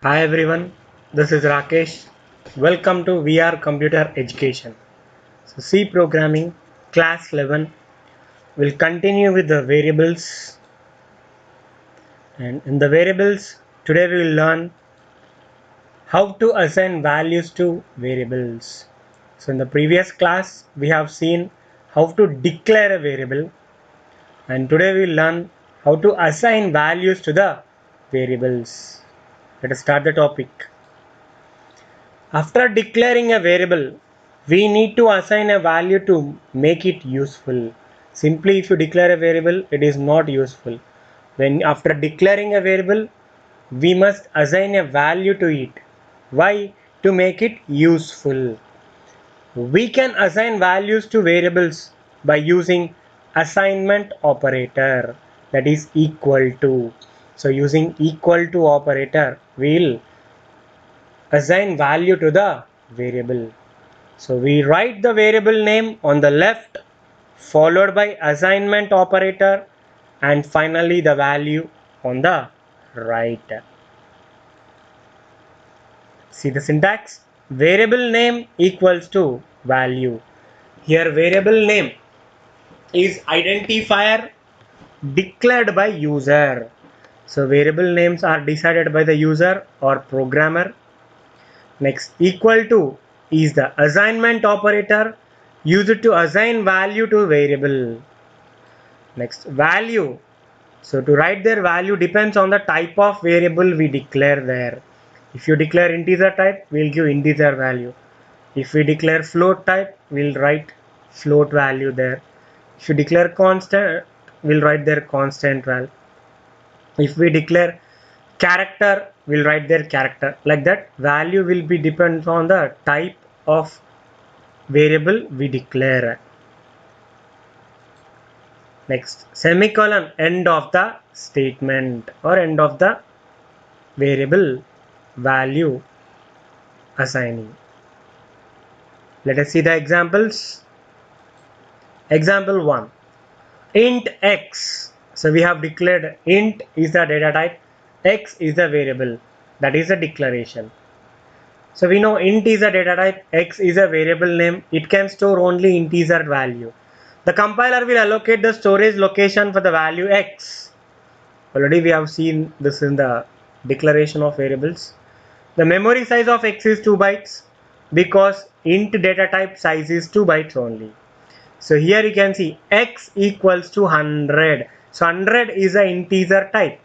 Hi everyone, this is Rakesh. Welcome to VR Computer Education. So C programming class 11 will continue with the variables, and in the variables today we will learn how to assign values to variables. So in the previous class we have seen how to declare a variable, and today we will learn how to assign values to the variables. Let us start the topic. After declaring a variable, we need to assign a value to make it useful. Simply if you declare a variable, it is not useful. When after declaring a variable, we must assign a value to it. Why? To make it useful. We can assign values to variables by using assignment operator, that is equal to. So using equal to operator, we'll assign value to the variable. So we write the variable name on the left, followed by assignment operator, and finally the value on the right. See the syntax? Variable name equals to value. Here variable name is identifier declared by user. So variable names are decided by the user or programmer. Next, equal to is the assignment operator used to assign value to variable. Next, value. So to write their value depends on the type of variable we declare there. If you declare integer type, we'll give integer value. If we declare float type, we'll write float value there. If you declare constant, we'll write their constant value. If we declare character, we'll write their character. Like that, value will be depends on the type of variable we declare. Next, semicolon, end of the statement or end of the variable value assigning. Let us see the examples. Example 1, int x. So we have declared int is the data type, x is the variable, that is a declaration. So we know int is a data type, x is a variable name, it can store only integer value. The compiler will allocate the storage location for the value x. Already we have seen this in the declaration of variables. The memory size of x is 2 bytes because int data type size is 2 bytes only. So here you can see x equals to 100. So 100 is an integer type.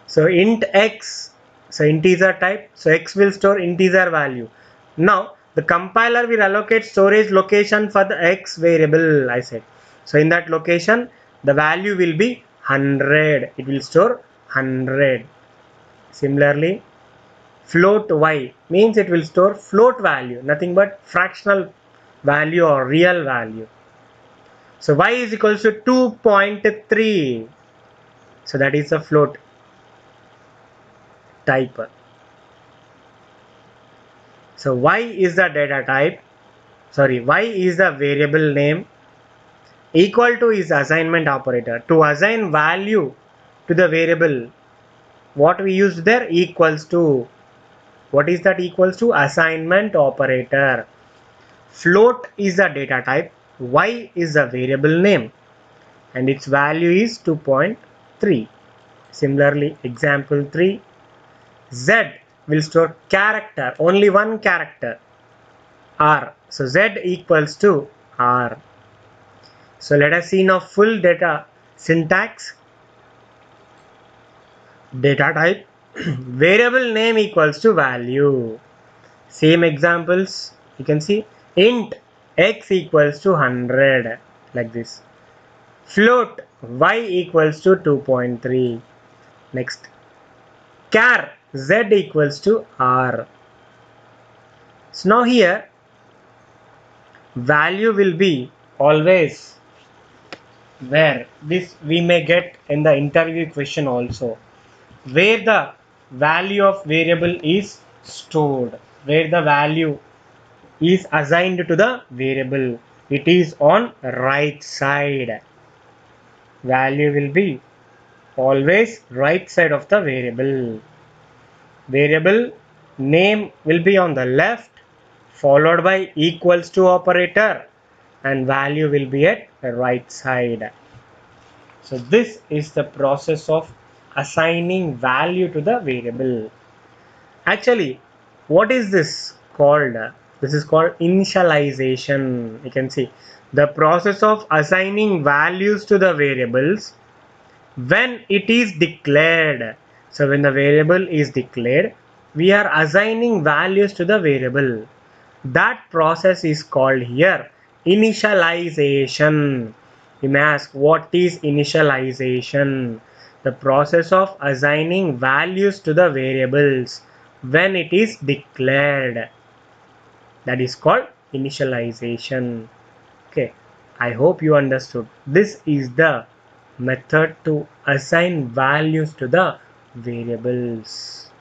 So int x, so integer type, so x will store integer value. Now the compiler will allocate storage location for the x variable, I said. So in that location the value will be 100. It will store 100. Similarly, float y means it will store float value, nothing but fractional value or real value. So y is equals to 2.3. So that is a float type. So y is the data type, sorry, y is the variable name, equal to is assignment operator. To assign value to the variable, what we used there, equals to. What is that equals to? Assignment operator. Float is the data type, y is the variable name, and its value is 2.3. Similarly, example 3, z will store character, only one character, r. So z equals to r. So let us see now full data syntax. Data type variable name equals to value. Same examples, you can see int x equals to 100, like this. Float y equals to 2.3. Next, char z equals to r. So now here value will be always where this we may get in the interview question also, where the value of variable is stored, where the value is assigned to the variable, it is on right side. Value will be always right side of the variable. variable name will be on the left, followed by equals to operator, and value will be at the right side. So this is the process of assigning value to the variable. Actually, what is this called? This is called initialization. You can see the process of assigning values to the variables when it is declared. So when the variable is declared, we are assigning values to the variable. That process is called here initialization. You may ask, what is initialization? The process of assigning values to the variables when it is declared. That is called initialization. Okay, I hope you understood. This is the method to assign values to the variables.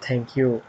Thank you.